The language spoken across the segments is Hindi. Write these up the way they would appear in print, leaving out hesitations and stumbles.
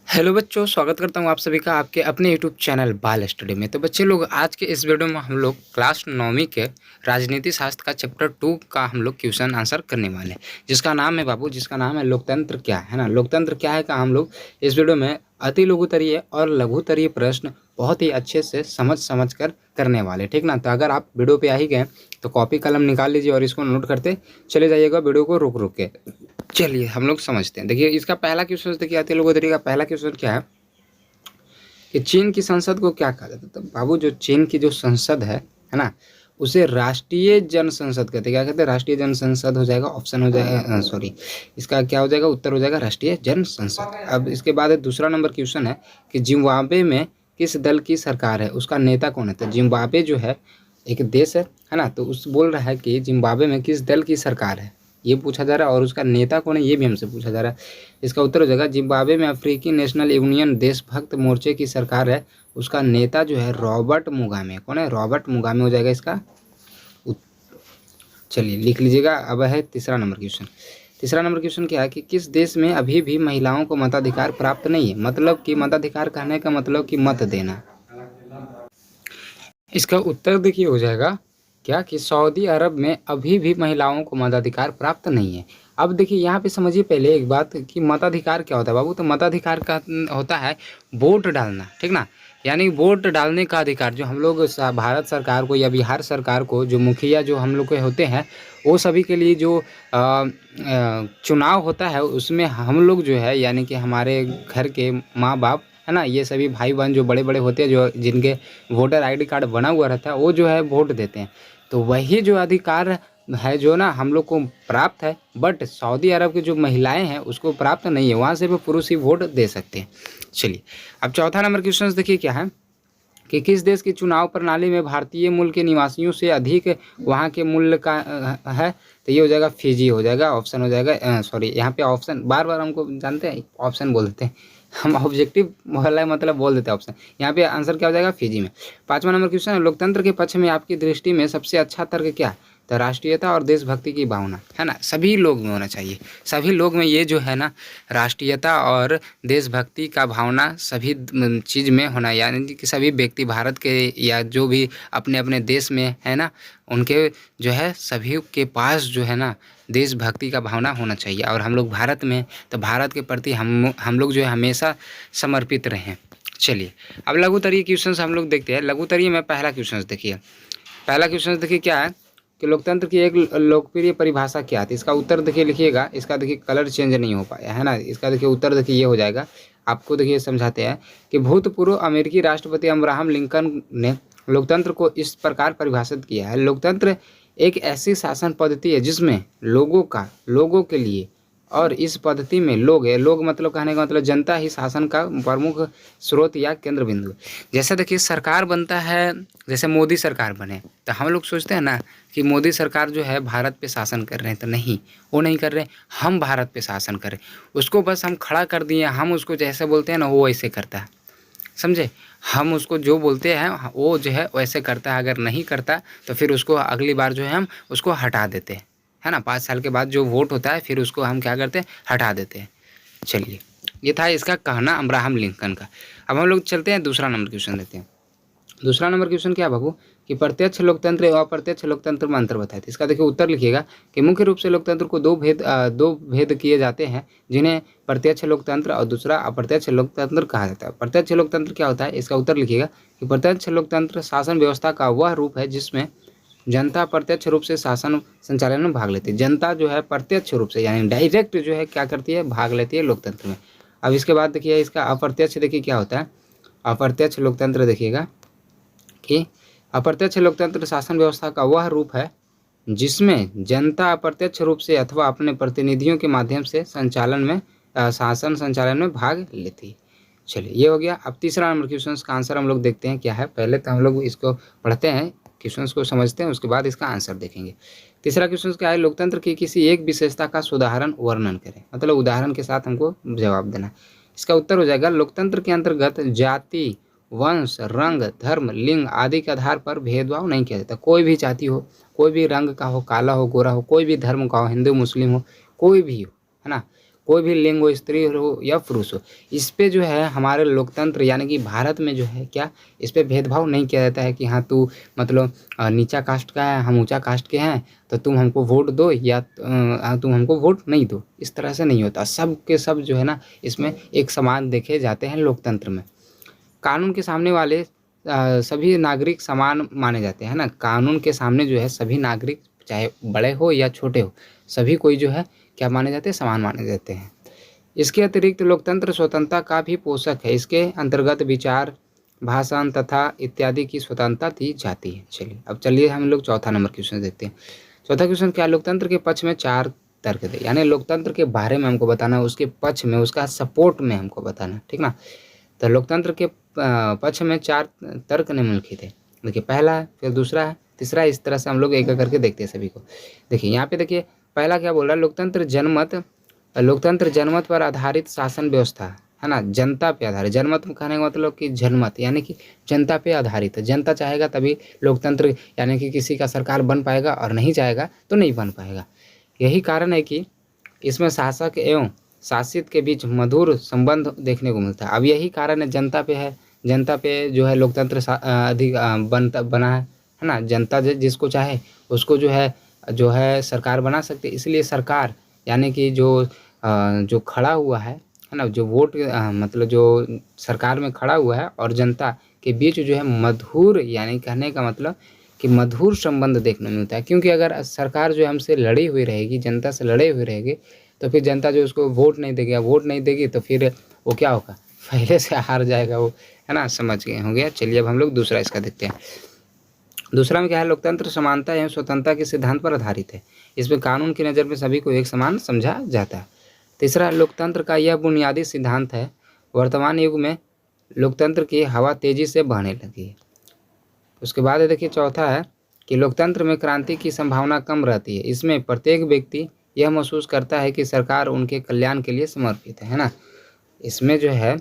हेलो बच्चों, स्वागत करता हूँ आप सभी का आपके अपने यूट्यूब चैनल बाल स्टडी में। तो बच्चे लोग, आज के इस वीडियो में हम लोग क्लास 9वीं के राजनीति शास्त्र का चैप्टर 2 का हम लोग क्वेश्चन आंसर करने वाले हैं, जिसका नाम है बाबू, जिसका नाम है लोकतंत्र क्या है ना। लोकतंत्र क्या है का हम लोग इस वीडियो में अति लघुतरीय और लघुतरीय प्रश्न बहुत ही अच्छे से समझ कर करने वाले, ठीक ना। तो अगर आप वीडियो पे आ ही गए तो कॉपी कलम निकाल लीजिए और इसको नोट करते चले जाइएगा वीडियो को रुक रुक के। चलिए हम लोग समझते हैं। देखिए इसका पहला क्वेश्चन देखिए, अति लघुतरीय का पहला क्वेश्चन क्या है कि चीन की संसद को क्या कहा जाता है। तो बाबू, जो चीन की जो संसद है ना, उसे राष्ट्रीय जन संसद कहते हैं। क्या कहते हैं? राष्ट्रीय जन संसद हो जाएगा, ऑप्शन हो जाएगा, सॉरी, इसका क्या हो जाएगा, उत्तर हो जाएगा राष्ट्रीय जन संसद। अब इसके बाद दूसरा नंबर क्वेश्चन है कि जिम्बाब्वे में किस दल की सरकार है, उसका नेता कौन है। तो जिम्बाब्वे जो है एक देश है ना, तो उस बोल रहा है कि जिम्बाब्वे में किस दल की सरकार है, ये पूछा जा रहा है, और उसका नेता कौन है ये भी हमसे पूछा जा रहा है। इसका उत्तर हो जाएगा जिम्बाब्वे में अफ्रीकी नेशनल यूनियन देशभक्त मोर्चे की सरकार है, उसका नेता जो है रॉबर्ट मुगाबे। कौन है? रॉबर्ट मुगाबे हो जाएगा इसका। चलिए लिख लीजिएगा। अब है तीसरा नंबर क्वेश्चन। तीसरा नंबर क्वेश्चन क्या है कि किस देश में अभी भी महिलाओं को मताधिकार प्राप्त नहीं है। मतलब कि मताधिकार कहने का मतलब कि मत देना। इसका उत्तर देखिए हो जाएगा क्या कि सऊदी अरब में अभी भी महिलाओं को मताधिकार प्राप्त नहीं है। अब देखिए यहाँ पे समझिए पहले एक बात कि मताधिकार क्या होता है बाबू। तो मताधिकार का होता है वोट डालना, ठीक ना। यानी वोट डालने का अधिकार जो हम लोग भारत सरकार को या बिहार सरकार को, जो मुखिया जो हम लोग के होते हैं, वो सभी के लिए जो चुनाव होता है उसमें हम लोग जो है, यानी कि हमारे घर के माँ बाप है ना, ये सभी भाई बहन जो बड़े बड़े होते हैं, जो जिनके वोटर आईडी कार्ड बना हुआ रहता है, वो जो है वोट देते हैं। तो वही जो अधिकार है जो ना हम लोग को प्राप्त है, बट सऊदी अरब की जो महिलाएं हैं उसको प्राप्त नहीं है, वहाँ सिर्फ पुरुष ही वोट दे सकते हैं। चलिए अब चौथा नंबर क्वेश्चन देखिए क्या है कि किस देश की चुनाव प्रणाली में भारतीय मूल के निवासियों से अधिक वहाँ के मूल्य का है। तो ये हो जाएगा फिजी हो जाएगा, ऑप्शन हो जाएगा, सॉरी यहाँ पे ऑप्शन बार बार हमको जानते हैं ऑप्शन बोल देते हैं हम, ऑब्जेक्टिव वाला मतलब बोल देते हैं ऑप्शन। यहाँ पे आंसर क्या हो जाएगा? फिजी में। पांचवा नंबर क्वेश्चन है लोकतंत्र के पक्ष में आपकी दृष्टि में सबसे अच्छा तर्क क्या है। तो राष्ट्रीयता और देशभक्ति की भावना है ना, सभी लोग में होना चाहिए। सभी लोग में ये जो है ना राष्ट्रीयता और देशभक्ति का भावना सभी चीज़ में होना, यानी कि सभी व्यक्ति भारत के या जो भी अपने अपने देश में है ना, उनके जो है सभी के पास जो है ना देशभक्ति का भावना होना चाहिए। और हम लोग भारत में, तो भारत के प्रति हम लोग जो है हमेशा समर्पित रहें। चलिए अब लघुतरीय क्वेश्चन हम लोग देखते हैं। लघुतरीय में पहला क्वेश्चन देखिए, पहला क्वेश्चन देखिए क्या है कि लोकतंत्र की एक लोकप्रिय परिभाषा क्या थी। इसका उत्तर देखिए लिखिएगा। इसका देखिए कलर चेंज नहीं हो पाया है ना। इसका देखिए उत्तर देखिए ये हो जाएगा। आपको देखिए समझाते हैं कि भूतपूर्व अमेरिकी राष्ट्रपति अब्राहम लिंकन ने लोकतंत्र को इस प्रकार परिभाषित किया है। लोकतंत्र एक ऐसी शासन पद्धति है जिसमें लोगों के लिए, और इस पद्धति में लोग है, लोग मतलब कहने का मतलब जनता ही शासन का प्रमुख स्रोत या केंद्र बिंदु। जैसे देखिए सरकार बनता है, जैसे मोदी सरकार बने तो हम लोग सोचते हैं ना कि मोदी सरकार जो है भारत पे शासन कर रहे हैं। तो नहीं, वो नहीं कर रहे, हम भारत पे शासन करें। उसको बस हम खड़ा कर दिए, हम उसको जैसे बोलते हैं ना वो वैसे करता है, समझे। हम उसको जो बोलते हैं वो जो है वैसे करता है। अगर नहीं करता तो फिर उसको अगली बार जो है हम उसको हटा देते हैं, है ना। 5 साल के बाद जो वोट होता है फिर उसको हम क्या करते हैं, हटा देते हैं। चलिए ये था इसका कहना अब्राहम लिंकन का। अब हम लोग चलते हैं दूसरा नंबर क्वेश्चन देते हैं। दूसरा नंबर क्वेश्चन क्या है बाबू कि प्रत्यक्ष लोकतंत्र एवं अप्रत्यक्ष लोकतंत्र में अंतर बताए। इसका देखिए उत्तर लिखिएगा कि मुख्य रूप से लोकतंत्र को दो भेद किए जाते हैं, जिन्हें प्रत्यक्ष लोकतंत्र और दूसरा अप्रत्यक्ष लोकतंत्र कहा जाता है। प्रत्यक्ष लोकतंत्र क्या होता है? इसका उत्तर लिखिएगा कि प्रत्यक्ष लोकतंत्र शासन व्यवस्था का वह रूप है जिसमें जनता प्रत्यक्ष रूप से शासन संचालन में भाग लेती है। जनता जो है प्रत्यक्ष रूप से यानी डायरेक्ट जो है क्या करती है, भाग लेती है लोकतंत्र में। अब इसके बाद देखिए इसका अप्रत्यक्ष देखिए क्या होता है। अप्रत्यक्ष लोकतंत्र देखिएगा कि अप्रत्यक्ष लोकतंत्र शासन व्यवस्था का वह रूप है जिसमें जनता अप्रत्यक्ष रूप से अथवा अपने प्रतिनिधियों के माध्यम से शासन संचालन में भाग लेती है। चलिए ये हो गया। अब तीसरा नंबर क्वेश्चन का आंसर हम लोग देखते हैं क्या है। पहले तो हम लोग इसको पढ़ते हैं, क्वेश्चंस को समझते हैं, उसके बाद इसका आंसर देखेंगे। तीसरा क्वेश्चन क्या है, लोकतंत्र की किसी एक विशेषता का सुधारण वर्णन करें। मतलब उदाहरण के साथ हमको जवाब देना। इसका उत्तर हो जाएगा लोकतंत्र के अंतर्गत जाति, वंश, रंग, धर्म, लिंग आदि के आधार पर भेदभाव नहीं किया जाता। कोई भी जाति हो, कोई भी रंग का हो, काला हो, गोरा हो, कोई भी धर्म का हो, हिंदू मुस्लिम हो, कोई भी हो, है ना, कोई भी लिंग हो, स्त्री हो या पुरुष हो, इस पे जो है हमारे लोकतंत्र यानी कि भारत में जो है क्या, इस पे भेदभाव नहीं किया जाता है कि हाँ तू मतलब नीचा कास्ट का है, हम ऊंचा कास्ट के हैं, तो तुम हमको वोट दो या तुम हमको वोट नहीं दो। इस तरह से नहीं होता, सब के सब जो है ना इसमें एक समान देखे जाते हैं लोकतंत्र में। कानून के सामने वाले सभी नागरिक समान माने जाते हैं ना, कानून के सामने जो है सभी नागरिक चाहे बड़े हो या छोटे हो, सभी कोई जो है क्या माने जाते हैं, समान माने जाते हैं। इसके अतिरिक्त लोकतंत्र स्वतंत्रता का भी पोषक है। इसके अंतर्गत विचार, भाषण तथा इत्यादि की स्वतंत्रता दी जाती है। चलिए अब चलिए हम लोग चौथा नंबर क्वेश्चन देखते हैं। चौथा क्वेश्चन क्या, लोकतंत्र के पक्ष में 4 तर्क दे, यानी लोकतंत्र के बारे में हमको बताना है, उसके पक्ष में, उसका सपोर्ट में हमको बताना है, ठीक ना। तो लोकतंत्र के पक्ष में 4 तर्क निम्नलिखित है। देखिए पहला है, फिर दूसरा है, तीसरा है, इस तरह से हम लोग एक एक करके देखते हैं सभी को। देखिए यहाँ पे देखिए पहला क्या बोल रहा है, लोकतंत्र जनमत पर आधारित शासन व्यवस्था है ना, जनता पे आधारित। जनमत कहने का मतलब कि जनमत यानी कि जनता पे आधारित है, जनता चाहेगा तभी लोकतंत्र यानी कि किसी का सरकार बन पाएगा और नहीं चाहेगा तो नहीं बन पाएगा। यही कारण है कि इसमें शासक एवं शासित के बीच मधुर संबंध देखने को मिलता है। अब यही कारण है, जनता पे है, जनता पे जो है लोकतंत्र अधिक बनता बना है ना। जनता जिसको चाहे उसको जो है सरकार बना सकती है। इसलिए सरकार यानी कि जो खड़ा हुआ है ना, जो वोट मतलब जो सरकार में खड़ा हुआ है और जनता के बीच जो है मधुर, यानी कहने का मतलब कि मधुर संबंध देखने मिलता है। क्योंकि अगर सरकार जो हमसे लड़ी हुई रहेगी, जनता से लड़े हुए रहेगी, तो फिर जनता जो उसको वोट नहीं देगी, वोट नहीं देगी तो फिर वो क्या होगा, पहले से हार जाएगा वो, है ना। समझ गए होंगे। चलिए अब हम लोग दूसरा इसका देखते हैं। दूसरा में क्या है, लोकतंत्र समानता एवं स्वतंत्रता के सिद्धांत पर आधारित है। इसमें कानून की नज़र में सभी को एक समान समझा जाता है। तीसरा, लोकतंत्र का यह बुनियादी सिद्धांत है, वर्तमान युग में लोकतंत्र की हवा तेजी से बहने लगी है। उसके बाद देखिए चौथा है कि लोकतंत्र में क्रांति की संभावना कम रहती है। इसमें प्रत्येक व्यक्ति यह महसूस करता है कि सरकार उनके कल्याण के लिए समर्पित है ना। इसमें जो है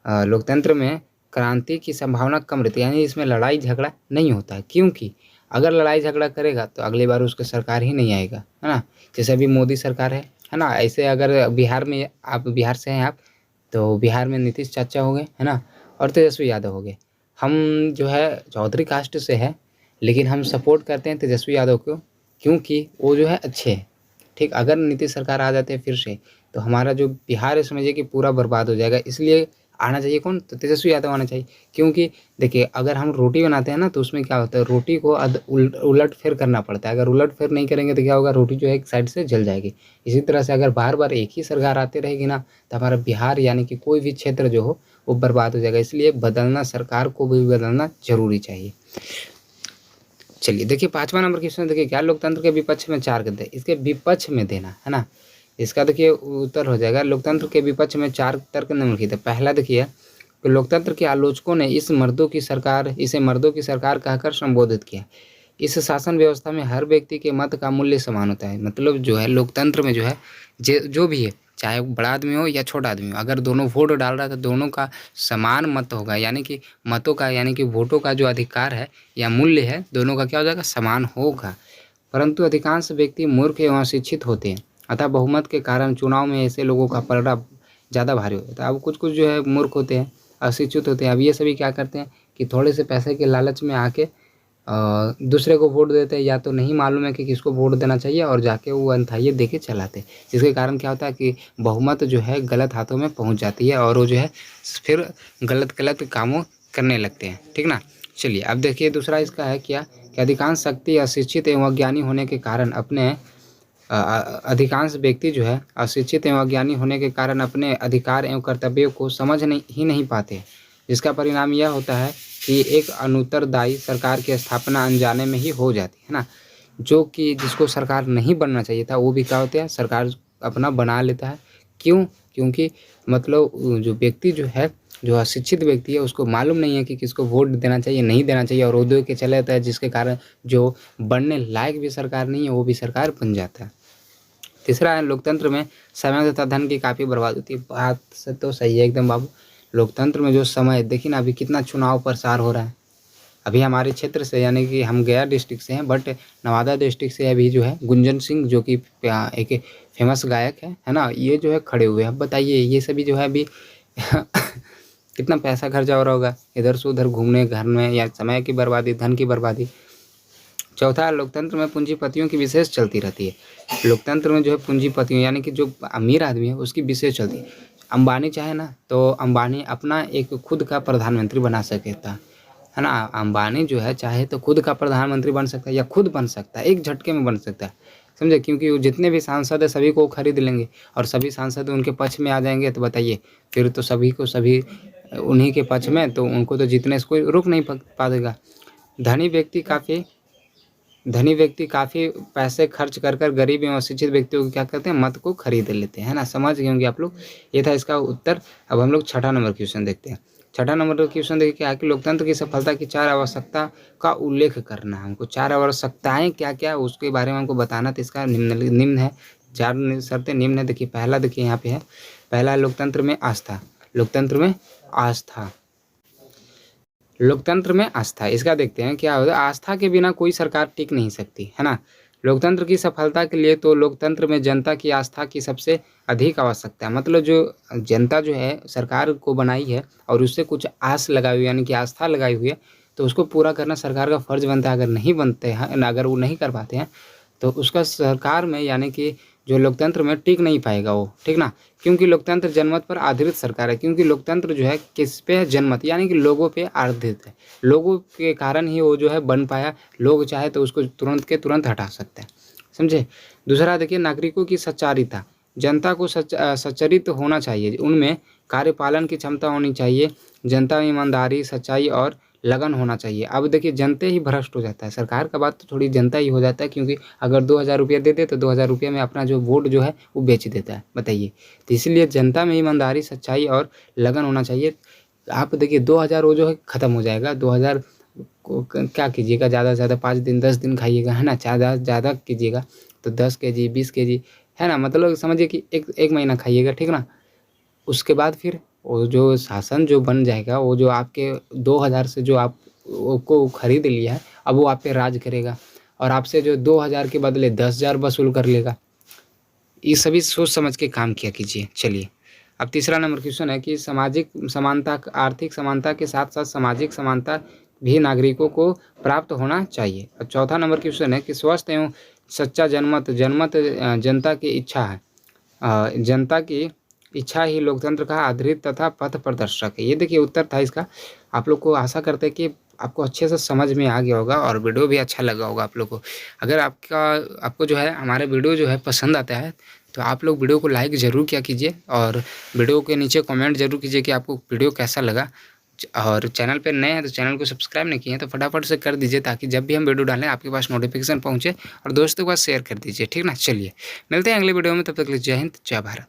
लोकतंत्र में क्रांति की संभावना कम रहती है, यानी इसमें लड़ाई झगड़ा नहीं होता है। क्योंकि अगर लड़ाई झगड़ा करेगा तो अगली बार उसका सरकार ही नहीं आएगा, है ना। जैसे अभी मोदी सरकार है ना। ऐसे अगर बिहार में, आप बिहार से हैं आप, तो बिहार में नीतीश चाचा हो गए, है ना, और तेजस्वी यादव हो गए। हम जो है चौधरी कास्ट से है, लेकिन हम सपोर्ट करते हैं तेजस्वी यादव को, क्योंकि वो जो है अच्छे हैं। ठीक, अगर नीतीश सरकार आ जाते हैं फिर से, तो हमारा जो बिहार है समझिए कि पूरा बर्बाद हो जाएगा। इसलिए आना चाहिए कौन, तो तेजस्वी यादव आना चाहिए। क्योंकि देखिए अगर हम रोटी बनाते हैं ना, तो उसमें क्या होता है, रोटी को उलट फेर करना पड़ता है। अगर उलट फेर नहीं करेंगे तो क्या होगा, रोटी जो है एक साइड से जल जाएगी। इसी तरह से अगर बार बार एक ही सरकार आती रहेगी ना, तो हमारा बिहार यानी कि कोई भी क्षेत्र जो हो वो बर्बाद हो जाएगा। इसलिए बदलना, सरकार को भी बदलना जरूरी चाहिए। चलिए देखिए 5वां नंबर क्वेश्चन देखिए, क्या लोकतंत्र के विपक्ष में 4 गद्दे, इसके विपक्ष में देना है ना। इसका देखिए उत्तर हो जाएगा, लोकतंत्र के विपक्ष में 4 तर्क निम्नलिखित है। पहला देखिए कि लोकतंत्र के आलोचकों ने इसे मर्दों की सरकार कहकर संबोधित किया। इस शासन व्यवस्था में हर व्यक्ति के मत का मूल्य समान होता है। मतलब जो है लोकतंत्र में जो है जो भी है, चाहे वो बड़ा आदमी हो या छोटा आदमी हो, अगर दोनों वोट डाल रहा है तो दोनों का समान मत होगा, यानी कि मतों का यानी कि वोटों का जो अधिकार है या मूल्य है, दोनों का क्या हो जाएगा, समान होगा। परंतु अधिकांश व्यक्ति मूर्ख एवं अशिक्षित होते हैं, अतः बहुमत के कारण चुनाव में ऐसे लोगों का पलड़ा ज़्यादा भारी हो जाता है। अब कुछ जो है मूर्ख होते हैं, अशिक्षित होते हैं। अब ये सभी क्या करते हैं कि थोड़े से पैसे के लालच में आके दूसरे को वोट देते हैं, या तो नहीं मालूम है कि किसको वोट देना चाहिए और जाके वो अंधाइये दे के चलाते हैं। जिसके कारण क्या होता है कि बहुमत जो है गलत हाथों में पहुंच जाती है और वो जो है फिर गलत कामों करने लगते हैं, ठीक ना। चलिए अब देखिए दूसरा इसका है क्या कि अधिकांश शक्ति अशिक्षित एवं अज्ञानी होने के कारण अधिकांश व्यक्ति जो है अशिक्षित एवं अज्ञानी होने के कारण अपने अधिकार एवं कर्तव्यों को समझ नहीं पाते। जिसका परिणाम यह होता है कि एक अनुत्तरदायी सरकार की स्थापना अनजाने में ही हो जाती है ना। जो कि जिसको सरकार नहीं बनना चाहिए था वो भी क्या होता है, सरकार अपना बना लेता है। क्यों? क्योंकि मतलब जो व्यक्ति जो है, जो अशिक्षित व्यक्ति है, उसको मालूम नहीं है कि किसको वोट देना चाहिए, नहीं देना चाहिए, और वो दे के चले जाता है। जिसके कारण जो बनने लायक भी सरकार नहीं है वो भी सरकार बन जाता है। तीसरा है, लोकतंत्र में समय तथा धन की काफ़ी बर्बाद होती है। बात से तो सही है एकदम बाबू। लोकतंत्र में जो समय, देखिए ना अभी कितना चुनाव प्रसार हो रहा है, अभी हमारे क्षेत्र से यानी कि हम गया डिस्ट्रिक्ट से हैं, बट नवादा डिस्ट्रिक्ट से अभी जो है गुंजन सिंह जो कि एक फेमस गायक है ना, ये जो है खड़े हुए हैं। अब बताइए ये सभी जो है अभी कितना पैसा खर्चा हो रहा होगा इधर से उधर घूमने घर में, या समय की बर्बादी, धन की बर्बादी। चौथा, लोकतंत्र में पूंजीपतियों की विशेष चलती रहती है। लोकतंत्र में जो है पूंजीपतियों यानी कि जो अमीर आदमी है उसकी विशेष चलती है। अंबानी चाहे ना तो अंबानी अपना एक खुद का प्रधानमंत्री बना सकता है ना। अंबानी जो है चाहे तो खुद का प्रधानमंत्री बन सकता है या खुद बन सकता है, एक झटके में बन सकता है, समझे। क्योंकि वो जितने भी सांसद है सभी को खरीद लेंगे और सभी सांसद उनके पक्ष में आ जाएंगे, तो बताइए फिर तो सभी को सभी उन्हीं के पक्ष में, तो उनको तो जीतने से कोई रोक नहीं पाएगा। धनी व्यक्ति काफ़ी धनी व्यक्ति काफ़ी पैसे खर्च कर गरीब एवं अशिक्षित व्यक्तियों को क्या करते हैं, मत को खरीद लेते हैं, है ना। समझ गए होंगे आप लोग, ये था इसका उत्तर। अब हम लोग छठा नंबर क्वेश्चन देखते हैं। छठा नंबर का क्वेश्चन देखिए क्या है कि लोकतंत्र की सफलता की 4 आवश्यकता का उल्लेख करना है हमको। 4 आवश्यकताएं क्या क्या उसके बारे में हमको बताना, तो इसका निम्न है, 4 शर्तें निम्न है। देखिए पहला, देखिए यहाँ पे है, पहला है लोकतंत्र में आस्था। लोकतंत्र में आस्था, लोकतंत्र में आस्था, इसका देखते हैं क्या होता है। आस्था के बिना कोई सरकार टिक नहीं सकती, है ना। लोकतंत्र की सफलता के लिए तो लोकतंत्र में जनता की आस्था की सबसे अधिक आवश्यकता है। मतलब जो जनता जो है सरकार को बनाई है और उससे कुछ आस लगाई हुई यानी कि आस्था लगाई हुई है, तो उसको पूरा करना सरकार का फर्ज बनता है। अगर नहीं बनते हैं, अगर वो नहीं कर पाते हैं, तो उसका सरकार में यानी कि जो लोकतंत्र में टिक नहीं पाएगा वो, ठीक ना। क्योंकि लोकतंत्र जनमत पर आधारित सरकार है। क्योंकि लोकतंत्र जो है किस पे है, जनमत यानी कि लोगों पे आधारित है। लोगों के कारण ही वो जो है बन पाया। लोग चाहे तो उसको तुरंत के तुरंत हटा सकते हैं, समझे। दूसरा देखिए, नागरिकों की सच्चारिता, जनता को सच्चरित्र होना चाहिए, उनमें कार्यपालन की क्षमता होनी चाहिए, जनता में ईमानदारी, सच्चाई और लगन होना चाहिए। अब देखिए जनता ही भ्रष्ट हो जाता है, सरकार का बात तो थोड़ी जनता ही हो जाता है। क्योंकि अगर 2000 रुपया दे दे तो 2000 रुपये में अपना जो वोट जो है वो बेच देता है, बताइए। तो इसलिए जनता में ईमानदारी, सच्चाई और लगन होना चाहिए। आप देखिए 2000 वो जो है ख़त्म हो जाएगा। 2000 को क्या कीजिएगा, ज़्यादा से ज़्यादा 5 दिन 10 दिन खाइएगा, है ना। ज़्यादा ज़्यादा कीजिएगा तो 10 केजी 20 केजी, है ना। मतलब समझिए कि एक महीना खाइएगा, ठीक ना। उसके बाद फिर वो जो शासन जो बन जाएगा, वो जो आपके 2000 से जो आप को खरीद लिया है, अब वो आप पे राज करेगा और आपसे जो 2000 के बदले 10,000 वसूल कर लेगा। ये सभी सोच समझ के काम किया कीजिए। चलिए अब तीसरा नंबर क्वेश्चन है कि सामाजिक समानता, आर्थिक समानता के साथ साथ सामाजिक समानता भी नागरिकों को प्राप्त होना चाहिए। और चौथा नंबर क्वेश्चन है कि स्वस्थ एवं सच्चा जनमत, जनता की इच्छा है, जनता की इच्छा ही लोकतंत्र का आधारित तथा पथ प्रदर्शक है। ये देखिए उत्तर था इसका। आप लोग को आशा करते हैं कि आपको अच्छे से समझ में आ गया होगा और वीडियो भी अच्छा लगा होगा आप लोग को। अगर आपको जो है हमारे वीडियो जो है पसंद आता है, तो आप लोग वीडियो को लाइक ज़रूर किया कीजिए और वीडियो के नीचे कमेंट ज़रूर कीजिए कि आपको वीडियो कैसा लगा। और चैनल पे नए हैं तो चैनल को सब्सक्राइब नहीं किए हैं तो फटाफट से कर दीजिए, ताकि जब भी हम वीडियो डालें आपके पास नोटिफिकेशन पहुँचे। और दोस्तों के पास शेयर कर दीजिए, ठीक ना। चलिए मिलते हैं अगले वीडियो में, तब तक के लिए जय हिंद, जय भारत।